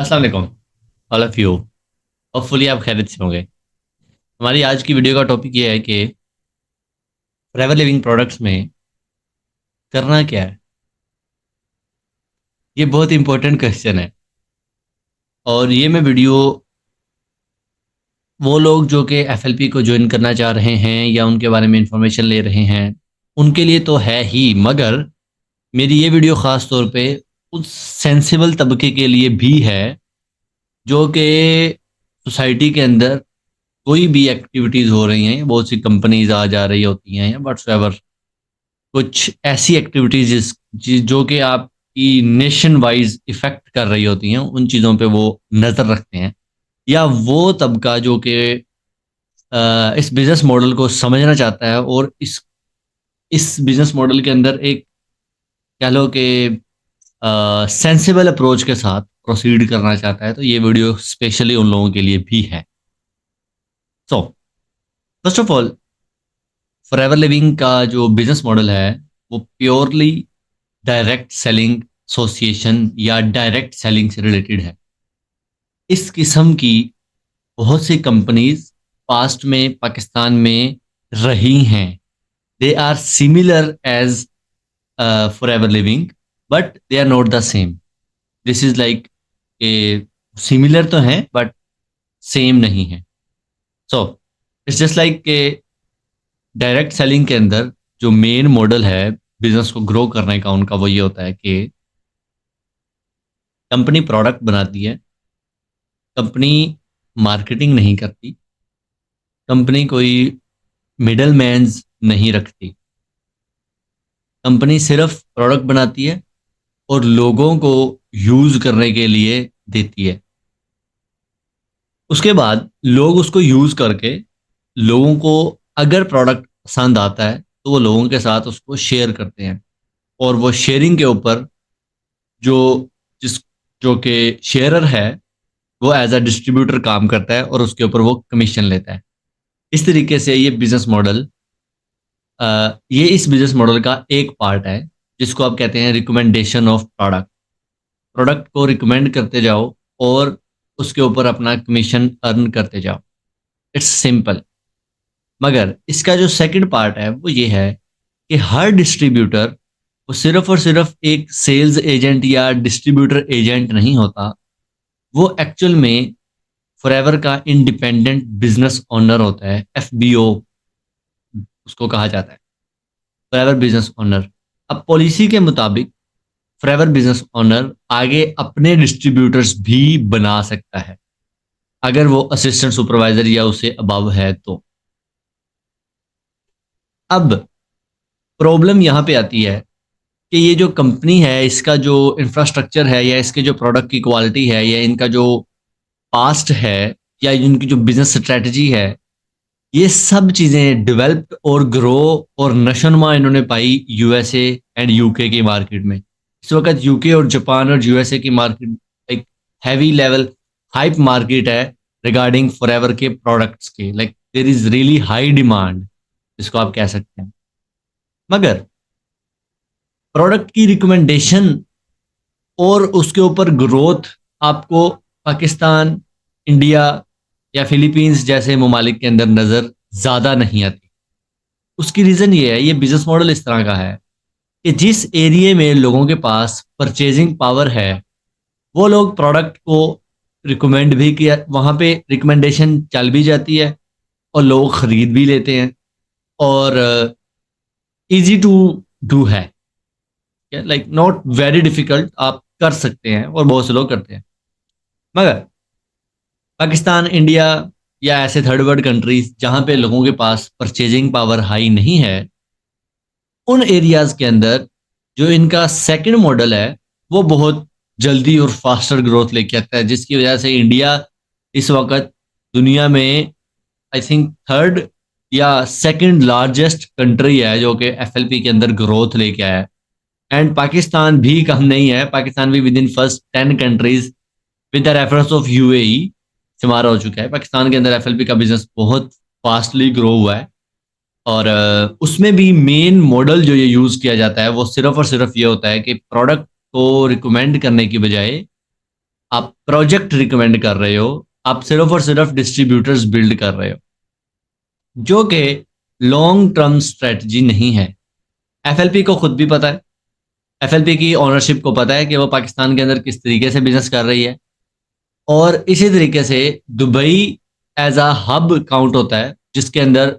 अस्सलाम वालेकुम all of you. Hopefully आप खैरियत से होंगे। हमारी आज की वीडियो का टॉपिक ये है कि फॉरएवर लिविंग प्रोडक्ट्स में करना क्या है। ये बहुत इंपॉर्टेंट क्वेश्चन है और ये मैं वीडियो वो लोग जो कि एफएलपी को ज्वाइन करना चाह रहे हैं या उनके बारे में इंफॉर्मेशन ले रहे हैं उनके लिए तो है ही, मगर मेरी ये वीडियो ख़ास तौर पे उस सेंसिबल तबके के लिए भी है जो कि सोसाइटी के अंदर कोई भी एक्टिविटीज़ हो रही हैं, बहुत सी कंपनीज आ जा रही होती हैं या व्हाट्सएवर, कुछ ऐसी एक्टिविटीज जो कि आपकी नेशन वाइज इफेक्ट कर रही होती हैं, उन चीज़ों पे वो नज़र रखते हैं। या वो तबका जो कि इस बिजनेस मॉडल को समझना चाहता है और इस बिजनेस मॉडल के अंदर एक, कह लो कि सेंसिबल अप्रोच के साथ प्रोसीड करना चाहता है, तो ये वीडियो स्पेशली उन लोगों के लिए भी है। So first of all, forever living का जो बिजनेस मॉडल है वो प्योरली डायरेक्ट सेलिंग एसोसिएशन या डायरेक्ट सेलिंग से रिलेटेड है। इस किस्म की बहुत सी कंपनीज पास्ट में पाकिस्तान में रही हैं। They are similar as Forever Living, but they are not the same. This is like a, similar तो हैं बट सेम नहीं है। सो इट्स जस्ट लाइक के डायरेक्ट सेलिंग के अंदर जो मेन मॉडल है बिजनेस को ग्रो करने का उनका, वो ये होता है कि कंपनी प्रोडक्ट बनाती है, कंपनी मार्केटिंग नहीं करती, कंपनी कोई मिडल मैन्स नहीं रखती, कंपनी सिर्फ प्रोडक्ट बनाती है और लोगों को यूज करने के लिए देती है। उसके बाद लोग उसको यूज करके, लोगों को अगर प्रोडक्ट पसंद आता है तो वो लोगों के साथ उसको शेयर करते हैं और वो शेयरिंग के ऊपर जो जिस जो कि शेयरर है वो एज अ डिस्ट्रीब्यूटर काम करता है और उसके ऊपर वो कमीशन लेता है। इस तरीके से ये बिजनेस मॉडल, ये इस बिजनेस मॉडल का एक पार्ट है जिसको आप कहते हैं रिकमेंडेशन ऑफ प्रोडक्ट। प्रोडक्ट को रिकमेंड करते जाओ और उसके ऊपर अपना कमीशन अर्न करते जाओ। It's simple. मगर इसका जो सेकंड पार्ट है वो ये है कि हर डिस्ट्रीब्यूटर वो सिर्फ और सिर्फ एक सेल्स एजेंट या डिस्ट्रीब्यूटर एजेंट नहीं होता। वो एक्चुअल में फॉरएवर का इंडिपेंडेंट बिजनेस ओनर होता है। एफबीओ उसको कहा जाता है, फॉरएवर बिजनेस ओनर। अब पॉलिसी के मुताबिक फॉरएवर बिजनेस ओनर आगे अपने डिस्ट्रीब्यूटर्स भी बना सकता है अगर वो असिस्टेंट सुपरवाइजर या उससे अबव है तो। अब प्रॉब्लम यहाँ पे आती है कि ये जो कंपनी है, इसका जो इंफ्रास्ट्रक्चर है या इसके जो प्रोडक्ट की क्वालिटी है या इनका जो पास्ट है या इनकी जो बिजनेस स्ट्रेटजी है, ये सब चीज़ें डेवलप्ड और ग्रो और नशोनुमा इन्होंने पाई यूएसए एंड यूके की मार्केट में। इस वक्त यूके और जापान और यूएसए की मार्केट एक हैवी लेवल हाइप मार्केट है रिगार्डिंग फॉरएवर के प्रोडक्ट्स के। Like there is really high demand, जिसको आप कह सकते हैं। मगर प्रोडक्ट की रिकमेंडेशन और उसके ऊपर ग्रोथ आपको पाकिस्तान, इंडिया या फिलीपींस जैसे ममालिक के अंदर नज़र ज़्यादा नहीं आती। उसकी रीज़न ये है, ये बिजनेस मॉडल इस तरह का है कि जिस एरिया में लोगों के पास परचेजिंग पावर है, वो लोग प्रोडक्ट को रिकमेंड भी किया, वहाँ पे रिकमेंडेशन चल भी जाती है और लोग ख़रीद भी लेते हैं और इजी टू डू है। लाइक नॉट वेरी डिफिकल्ट, आप कर सकते हैं और बहुत से लोग करते हैं। मगर पाकिस्तान, इंडिया या ऐसे थर्ड वर्ल्ड कंट्रीज जहां पे लोगों के पास परचेजिंग पावर हाई नहीं है, उन एरियाज के अंदर जो इनका सेकंड मॉडल है वो बहुत जल्दी और फास्टर ग्रोथ लेके आता है, जिसकी वजह से इंडिया इस वक्त दुनिया में आई थिंक थर्ड या सेकंड लार्जेस्ट कंट्री है जो कि एफएलपी के अंदर ग्रोथ लेके आया है। एंड पाकिस्तान भी कम नहीं है, पाकिस्तान भी with in first 10 countries with the reference of UAE शुमार हो चुका है। पाकिस्तान के अंदर एफएलपी का बिजनेस बहुत फास्टली ग्रो हुआ है और उसमें भी मेन मॉडल जो ये यूज़ किया जाता है वो सिर्फ और सिर्फ ये होता है कि प्रोडक्ट को रिकमेंड करने की बजाय आप प्रोजेक्ट रिकमेंड कर रहे हो, आप सिर्फ और सिर्फ डिस्ट्रीब्यूटर्स बिल्ड कर रहे हो, जो कि लॉन्ग टर्म स्ट्रेटजी नहीं है। एफएलपी को खुद भी पता है, एफएलपी की ओनरशिप को पता है कि वो पाकिस्तान के अंदर किस तरीके से बिजनेस कर रही है, और इसी तरीके से Dubai as a hub count होता है, जिसके अंदर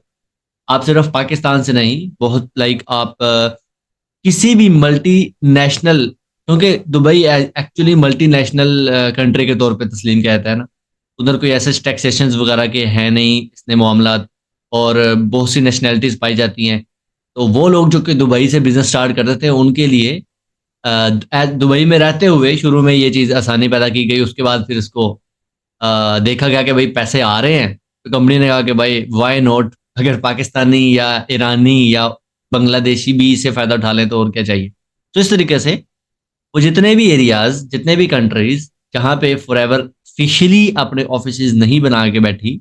आप सिर्फ पाकिस्तान से नहीं, बहुत लाइक आप किसी भी मल्टी नेशनल, क्योंकि Dubai actually multi national country के तौर पे तस्लीम कहता है ना, उधर कोई ऐसे टैक्सेशन वगैरह के हैं नहीं इसने मामला, और बहुत सी नेशनैलिटीज पाई जाती हैं। तो वो लोग जो कि दुबई से बिजनेस स्टार्ट करते थे, उनके लिए दुबई में रहते हुए शुरू में ये चीज़ आसानी पैदा की गई। उसके बाद फिर इसको देखा गया कि भाई पैसे आ रहे हैं, तो कंपनी ने कहा कि भाई वाई नॉट, अगर पाकिस्तानी या ईरानी या बांग्लादेशी भी इससे फ़ायदा उठा लें तो और क्या चाहिए। तो इस तरीके से वो जितने भी एरियाज, जितने भी कंट्रीज जहाँ पे फॉरएवर ऑफिशियली अपने ऑफिसेज नहीं बना के बैठी,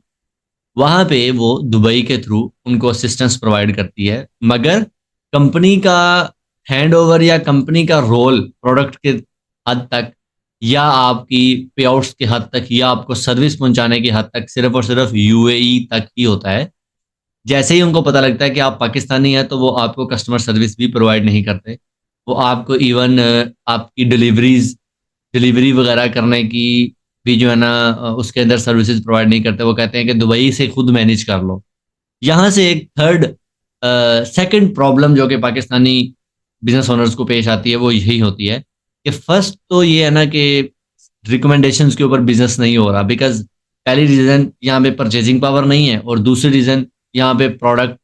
वहाँ पे वो दुबई के थ्रू उनको असिस्टेंस प्रोवाइड करती है। मगर कंपनी का हैंड ओवर या कंपनी का रोल प्रोडक्ट के हद तक, या आपकी पे आउट्स के हद तक, या आपको सर्विस पहुंचाने की हद तक सिर्फ और सिर्फ यूएई तक ही होता है। जैसे ही उनको पता लगता है कि आप पाकिस्तानी हैं, तो वो आपको कस्टमर सर्विस भी प्रोवाइड नहीं करते। वो आपको इवन आपकी डिलीवरी वगैरह करने की भी जो है ना, उसके अंदर सर्विसेज प्रोवाइड नहीं करते। वो कहते हैं कि दुबई से खुद मैनेज कर लो। यहाँ से एक थर्ड सेकंड प्रॉब्लम जो कि पाकिस्तानी बिजनेस ओनर्स को पेश आती है, वो यही होती है कि फर्स्ट तो ये है ना कि रिकमेंडेशंस के ऊपर बिजनेस नहीं हो रहा, बिकॉज पहली रीज़न यहाँ पे परचेजिंग पावर नहीं है, और दूसरी रीज़न यहाँ पे प्रोडक्ट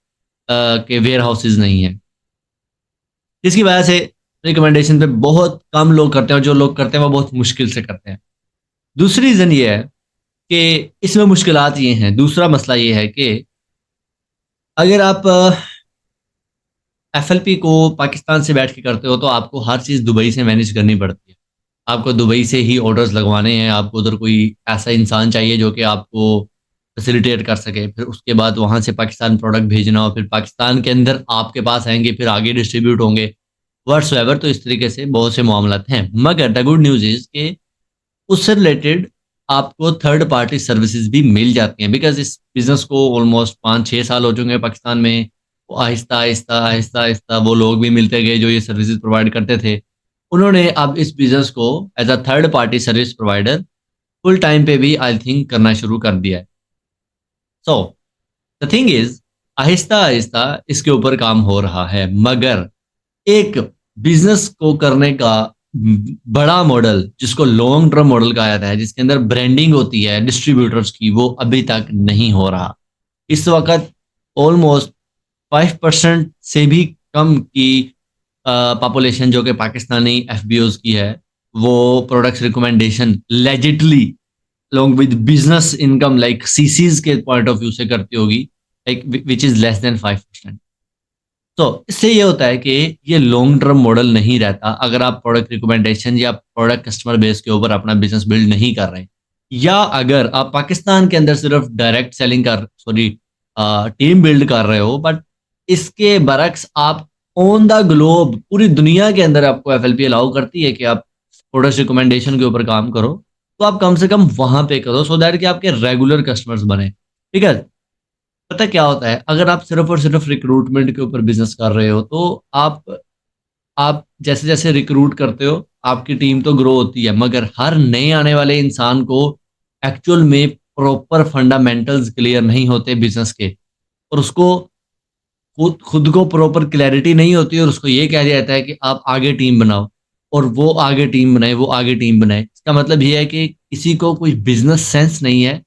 के वेयर हाउसेज नहीं है, जिसकी वजह से रिकमेंडेशन पे बहुत कम लोग करते हैं, और जो लोग करते हैं वो बहुत मुश्किल से करते हैं। दूसरी रीज़न ये है कि इसमें मुश्किलात ये हैं, दूसरा मसला ये है कि अगर आप एफएलपी को पाकिस्तान से बैठ के करते हो, तो आपको हर चीज़ दुबई से मैनेज करनी पड़ती है। आपको दुबई से ही ऑर्डर्स लगवाने हैं, आपको उधर कोई ऐसा इंसान चाहिए जो कि आपको फैसिलिटेट कर सके, फिर उसके बाद वहाँ से पाकिस्तान प्रोडक्ट भेजना, और फिर पाकिस्तान के अंदर आपके पास आएंगे, फिर आगे डिस्ट्रीब्यूट होंगे व्हाट्सएवर। तो इस तरीके से बहुत से मामला हैं। मगर द गुड न्यूज़ इज़ कि उससे रिलेटेड आपको थर्ड पार्टी सर्विसेज भी मिल जाती हैं, बिकॉज इस बिज़नेस को ऑलमोस्ट 5-6 साल हो चुके हैं पाकिस्तान में। वो आहिस्ता आहिस्ता आहिस्ता आहिस्ता वो लोग भी मिलते गए जो ये सर्विसेज प्रोवाइड करते थे। उन्होंने अब इस बिज़नेस को as a third party service provider full time पे भी आई थिंक करना शुरू कर दिया है। So the thing is, Aahista Aahista इसके ऊपर काम हो रहा है, मगर एक बिजनेस को करने का बड़ा मॉडल, जिसको लॉन्ग टर्म मॉडल कहा जाता है, जिसके अंदर ब्रांडिंग होती है डिस्ट्रीब्यूटर्स की, वो अभी तक नहीं हो रहा। इस वक्त ऑलमोस्ट 5% से भी कम की पॉपुलेशन जो कि पाकिस्तानी एफबीओज की है, वो products recommendation legitly along with business income like chassis के पॉइंट ऑफ व्यू से करती होगी, like which is less than 5%। तो इससे ये होता है कि ये लॉन्ग टर्म मॉडल नहीं रहता अगर आप प्रोडक्ट रिकमेंडेशन या प्रोडक्ट कस्टमर बेस के ऊपर अपना बिजनेस बिल्ड नहीं कर रहे, या अगर आप पाकिस्तान के अंदर सिर्फ डायरेक्ट सेलिंग कर, सॉरी, टीम बिल्ड कर रहे हो, बट इसके बरक्स आप ऑन द ग्लोब पूरी दुनिया के अंदर आपको एफएलपी अलाउ करती है कि आप प्रोडक्ट रिकमेंडेशन के ऊपर काम करो, तो आप कम से कम वहां पे करो, सो दैट कि आपके रेगुलर कस्टमर्स बने। ठीक है। पता क्या होता है, अगर आप सिर्फ और सिर्फ रिक्रूटमेंट के ऊपर बिजनेस कर रहे हो, तो आप जैसे जैसे रिक्रूट करते हो आपकी टीम तो ग्रो होती है, मगर हर नए आने वाले इंसान को एक्चुअल में प्रॉपर फंडामेंटल्स क्लियर नहीं होते बिजनेस के, और उसको खुद खुद को प्रॉपर क्लैरिटी नहीं होती, और उसको ये कह दिया जाता है कि आप आगे टीम बनाओ, और वो आगे टीम बनाए, वो आगे टीम बनाए। इसका मतलब ये है कि किसी को कोई बिजनेस सेंस नहीं है,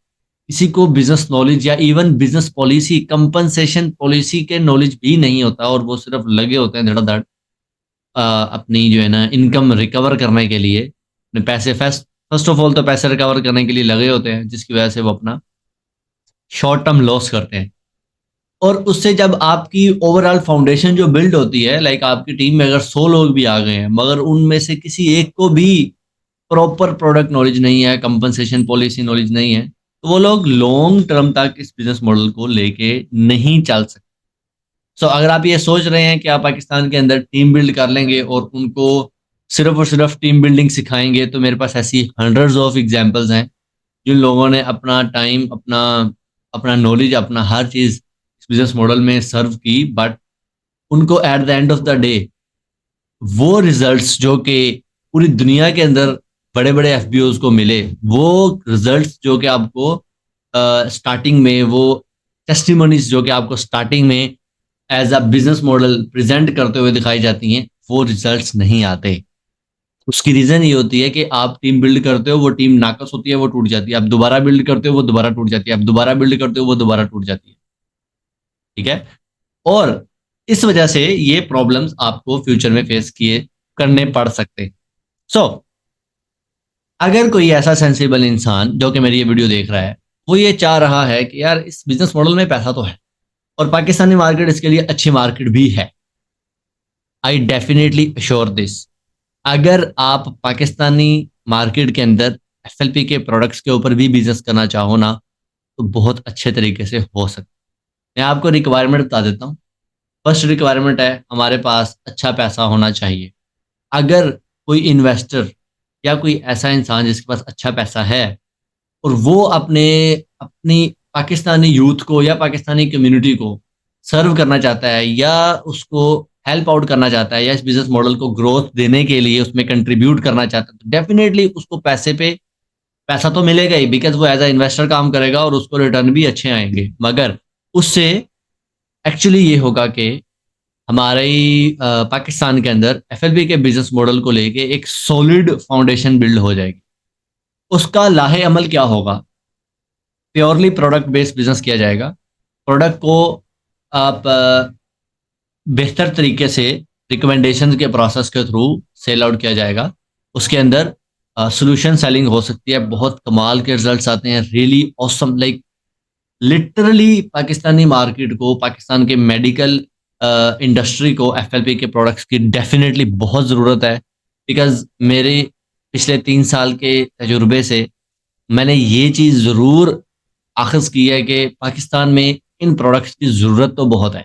किसी को बिजनेस नॉलेज या even business policy, compensation policy के नॉलेज भी नहीं होता, और वो सिर्फ लगे होते हैं धड़ाधड़ अपनी जो है ना इनकम रिकवर करने के लिए, अपने पैसे फर्स्ट ऑफ ऑल तो पैसे रिकवर करने के लिए लगे होते हैं, जिसकी वजह से वो अपना शॉर्ट टर्म लॉस करते हैं। और उससे जब आपकी ओवरऑल फाउंडेशन जो बिल्ड होती है, लाइक आपकी टीम में अगर 100 लोग भी आ गए हैं, मगर उनमें से किसी एक को भी प्रॉपर प्रोडक्ट नॉलेज नहीं है, कंपनसेशन पॉलिसी नॉलेज नहीं है, तो वो लोग लॉन्ग टर्म तक इस बिजनेस मॉडल को लेके नहीं चल सकते। सो अगर आप ये सोच रहे हैं कि आप पाकिस्तान के अंदर टीम बिल्ड कर लेंगे और उनको सिर्फ और सिर्फ टीम बिल्डिंग सिखाएंगे, तो मेरे पास ऐसी हंड्रेड्स ऑफ एग्जांपल्स हैं जिन लोगों ने अपना टाइम, अपना अपना नॉलेज, अपना हर चीज़ इस बिजनेस मॉडल में सर्व की, बट उनको at the end of the day वो रिजल्ट्स जो कि पूरी दुनिया के अंदर बड़े बड़े एफबीओज को मिले, वो रिजल्ट्स जो कि आपको स्टार्टिंग में, वो टेस्टिमोनीज जो कि आपको स्टार्टिंग में as a business model present करते हुए दिखाई जाती हैं, वो रिजल्ट्स नहीं आते। उसकी रीजन ये होती है कि आप टीम बिल्ड करते हो, वो टीम नाकस होती है, वो टूट जाती है। आप दोबारा बिल्ड करते हो, वो दोबारा टूट जाती है। आप दोबारा बिल्ड करते हो, वो दोबारा टूट जाती है। ठीक है। और इस वजह से ये प्रॉब्लम्स आपको फ्यूचर में फेस किए करने पड़ सकते। सो अगर कोई ऐसा सेंसिबल इंसान जो कि मेरी ये वीडियो देख रहा है, वो ये चाह रहा है कि यार इस बिजनेस मॉडल में पैसा तो है और पाकिस्तानी मार्केट इसके लिए अच्छी मार्केट भी है, आई डेफिनेटली अश्योर दिस। अगर आप पाकिस्तानी मार्केट के अंदर एफएलपी के प्रोडक्ट्स के ऊपर भी बिजनेस करना चाहो ना, तो बहुत अच्छे तरीके से हो सकता है। मैं आपको रिक्वायरमेंट बता देता हूँ। फर्स्ट रिक्वायरमेंट है, हमारे पास अच्छा पैसा होना चाहिए। अगर कोई इन्वेस्टर या कोई ऐसा इंसान जिसके पास अच्छा पैसा है और वो अपने अपनी पाकिस्तानी यूथ को या पाकिस्तानी कम्युनिटी को सर्व करना चाहता है, या उसको हेल्प आउट करना चाहता है, या इस बिजनेस मॉडल को ग्रोथ देने के लिए उसमें कंट्रीब्यूट करना चाहता है, तो डेफिनेटली उसको पैसे पे पैसा तो मिलेगा ही, बिकॉज वो एज अ इन्वेस्टर काम करेगा और उसको रिटर्न भी अच्छे आएंगे। मगर उससे एक्चुअली ये होगा कि हमारे पाकिस्तान के अंदर एफएलपी के बिजनेस मॉडल को लेके एक सॉलिड फाउंडेशन बिल्ड हो जाएगी। उसका लाहे अमल क्या होगा? प्योरली प्रोडक्ट बेस्ड बिजनेस किया जाएगा। प्रोडक्ट को आप बेहतर तरीके से रिकमेंडेशन के प्रोसेस के थ्रू सेल आउट किया जाएगा। उसके अंदर सोल्यूशन सेलिंग हो सकती है, बहुत कमाल के रिजल्ट्स आते हैं, really awesome, like literally Pakistani market को, पाकिस्तान के मेडिकल इंडस्ट्री को एफएलपी के प्रोडक्ट्स की डेफिनेटली बहुत ज़रूरत है। बिकॉज मेरे पिछले 3 साल के तजुर्बे से मैंने ये चीज़ ज़रूर आखिज की है कि पाकिस्तान में इन प्रोडक्ट्स की ज़रूरत तो बहुत है,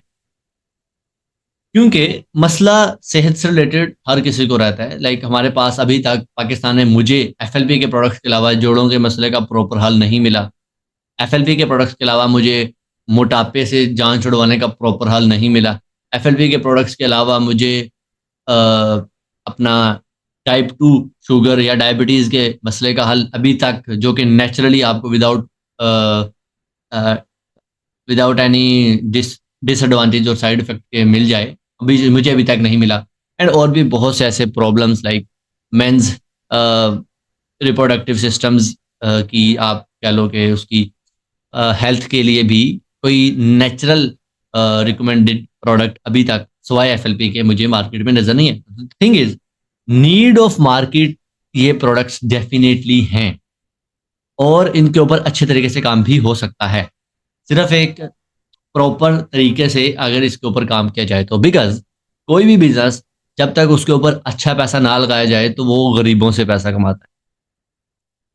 क्योंकि मसला सेहत से रिलेटेड हर किसी को रहता है। लाइक हमारे पास अभी तक पाकिस्तान में मुझे एफएलपी के प्रोडक्ट्स के अलावा जोड़ों के मसले का प्रॉपर हल नहीं मिला। एफएलपी के प्रोडक्ट्स के अलावा मुझे मोटापे से जान छुड़वाने का प्रॉपर हल नहीं मिला। एफएलपी के प्रोडक्ट्स के अलावा मुझे अपना टाइप 2 शुगर या डायबिटीज़ के मसले का हल अभी तक, जो कि नेचुरली आपको विदाउट विदाउट एनी डिसएडवांटेज और साइड इफेक्ट के मिल जाए, अभी मुझे अभी तक नहीं मिला। एंड और भी बहुत से ऐसे problems like men's reproductive systems की आप कह लो कि उसकी हेल्थ के लिए भी कोई नेचुरल रिकमेंडेड प्रोडक्ट अभी तक सिवाय एफएलपी के मुझे मार्केट में नजर नहीं है। Thing is, need of market ये प्रोडक्ट्स डेफिनेटली हैं और इनके ऊपर अच्छे तरीके से काम भी हो सकता है, सिर्फ एक प्रॉपर तरीके से अगर इसके ऊपर काम किया जाए तो। बिकॉज कोई भी बिजनेस जब तक उसके ऊपर अच्छा पैसा ना लगाया जाए तो वो गरीबों से पैसा कमाता है,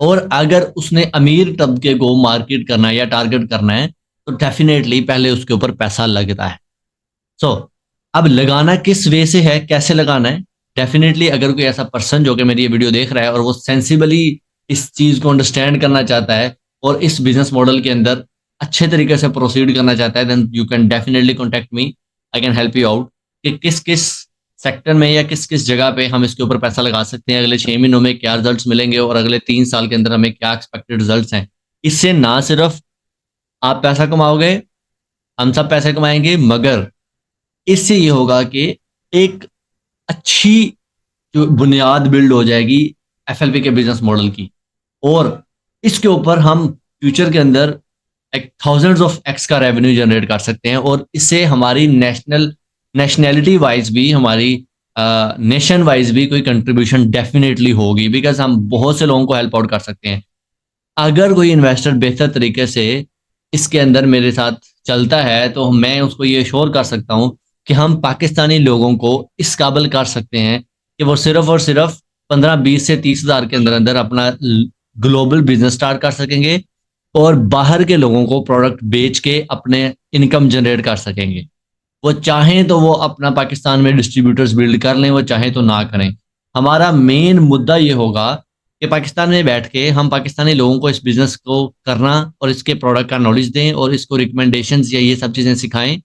और अगर उसने अमीर तबके को मार्केट करना है या टारगेट करना है तो डेफिनेटली पहले उसके ऊपर पैसा लगता है। सो अब लगाना किस वे से है, कैसे लगाना है? डेफिनेटली अगर कोई ऐसा पर्सन जो कि मेरी ये वीडियो देख रहा है और वो सेंसिबली इस चीज़ को अंडरस्टैंड करना चाहता है और इस बिजनेस मॉडल के अंदर अच्छे तरीके से प्रोसीड करना चाहता है, then you can definitely contact me, I can help you out कि किस किस सेक्टर में या किस किस जगह पे हम इसके ऊपर पैसा लगा सकते हैं, अगले 6 महीनों में क्या रिजल्ट्स मिलेंगे और अगले 3 साल के अंदर हमें क्या एक्सपेक्टेड रिजल्ट्स हैं। इससे ना सिर्फ आप पैसा कमाओगे, हम सब पैसे कमाएंगे, मगर इससे ये होगा कि एक अच्छी जो बुनियाद बिल्ड हो जाएगी एफएलपी के बिजनेस मॉडल की, और इसके ऊपर हम फ्यूचर के अंदर एक थाउजेंड्स ऑफ एक्स का रेवेन्यू जनरेट कर सकते हैं, और इससे हमारी नेशनैलिटी वाइज भी, हमारी नेशन वाइज भी कोई कंट्रीब्यूशन डेफिनेटली होगी, बिकॉज हम बहुत से लोगों को हेल्प आउट कर सकते हैं। अगर कोई इन्वेस्टर बेहतर तरीके से इसके अंदर मेरे साथ चलता है तो मैं उसको ये श्योर कर सकता हूँ कि हम पाकिस्तानी लोगों को इस काबिल कर सकते हैं कि वो सिर्फ और सिर्फ 15-20 से 30 हज़ार के अंदर अंदर अपना ग्लोबल बिजनेस स्टार्ट कर सकेंगे और बाहर के लोगों को प्रोडक्ट बेच के अपने इनकम जनरेट कर सकेंगे। वो चाहें तो वो अपना पाकिस्तान में डिस्ट्रीब्यूटर्स बिल्ड कर लें, वो चाहें तो ना करें। हमारा मेन मुद्दा ये होगा कि पाकिस्तान में बैठ के हम पाकिस्तानी लोगों को इस बिजनेस को करना और इसके प्रोडक्ट का नॉलेज दें और इसको रिकमेंडेशंस या ये सब चीज़ें सिखाएं।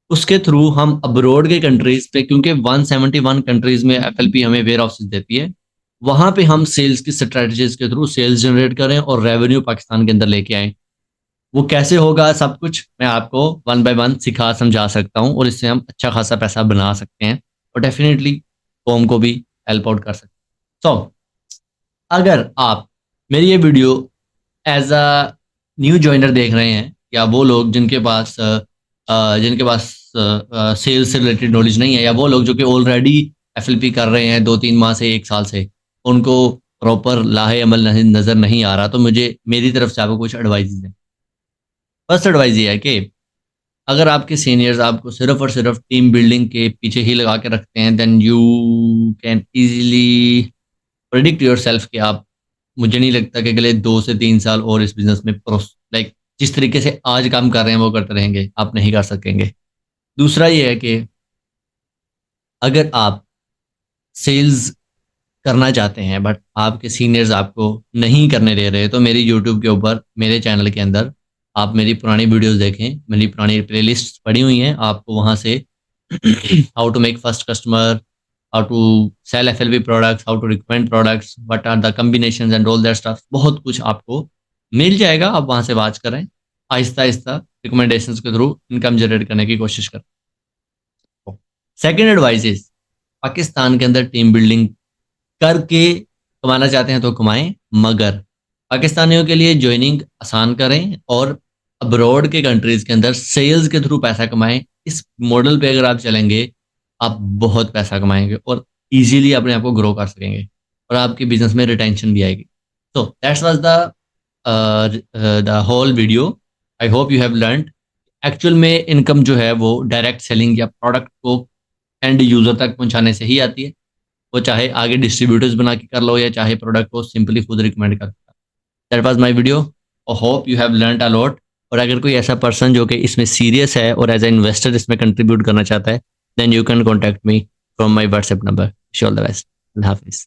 उसके थ्रू हम अब्रॉड के कंट्रीज पे, क्योंकि 171 कंट्रीज में एफएलपी हमें वेयर हाउसेज देती है, वहां पे हम सेल्स की स्ट्रेटजीज के थ्रू सेल्स जनरेट करें और रेवेन्यू पाकिस्तान के अंदर लेके आएं। वो कैसे होगा सब कुछ मैं आपको वन बाय वन सिखा समझा सकता हूँ और इससे हम अच्छा खासा पैसा बना सकते हैं और डेफिनेटली कॉम को भी हेल्प आउट कर सकते हैं। सो अगर आप मेरी ये video as a new joiner देख रहे हैं, या वो लोग जिनके पास सेल्स से रिलेटेड नॉलेज नहीं है, या वो लोग जो कि ऑलरेडी एफएलपी कर रहे हैं 2-3 माह से 1 साल से, उनको प्रॉपर लाहे अमल नहीं नज़र नहीं आ रहा, तो मुझे मेरी तरफ से आपको कुछ एडवाइस दें। फर्स्ट एडवाइस ये है कि अगर आपके सीनियर्स आपको सिर्फ और सिर्फ टीम बिल्डिंग के पीछे ही लगा के रखते हैं, then you can easily predict yourself कि आप, मुझे नहीं लगता कि अगले 2 से 3 साल और इस बिजनेस में लाइक जिस तरीके से आज काम कर रहे हैं वो करते रहेंगे, आप नहीं कर सकेंगे। दूसरा ये है कि अगर आप सेल्स करना चाहते हैं बट आपके सीनियर्स आपको नहीं करने दे रहे, तो मेरी यूट्यूब के ऊपर मेरे चैनल के अंदर आप मेरी पुरानी वीडियोस देखें, मेरी पुरानी प्लेलिस्ट पड़ी हुई हैं, आपको वहाँ से how to make first customer, how to sell FLB products, how to recommend products, what are the combinations and all that stuff, बहुत कुछ आपको मिल जाएगा। आप वहाँ से वॉच करें, आहिस्ता आहिस्ता रिकमेंडेशंस के थ्रू इनकम जनरेट करने की कोशिश करें। सेकेंड एडवाइस इज, पाकिस्तान के अंदर टीम बिल्डिंग करके कमाना चाहते हैं तो कमाएं, मगर पाकिस्तानियों के लिए ज्वाइनिंग आसान करें और अब्रॉड के कंट्रीज के अंदर सेल्स के थ्रू पैसा कमाएं। इस मॉडल पे अगर आप चलेंगे, आप बहुत पैसा कमाएंगे और इजीली अपने आप को ग्रो कर सकेंगे और आपके बिजनेस में रिटेंशन भी आएगी। तो that's was the whole video. I hope you have learned actual में इनकम जो है वो डायरेक्ट सेलिंग या प्रोडक्ट को एंड यूजर तक पहुंचाने से ही आती है। वो चाहे आगे डिस्ट्रीब्यूटर्स बना के कर लो या चाहे प्रोडक्ट को सिंपली खुद रिकमेंड कर। दैट वाज माय वीडियो, और hope you have learned a lot. और अगर कोई ऐसा पर्सन जो कि इसमें सीरियस है और एज ए इन्वेस्टर इसमें कंट्रीब्यूट करना चाहता है, then you can contact me from my WhatsApp number. Wish you all the best. अल्लाह हाफिज़।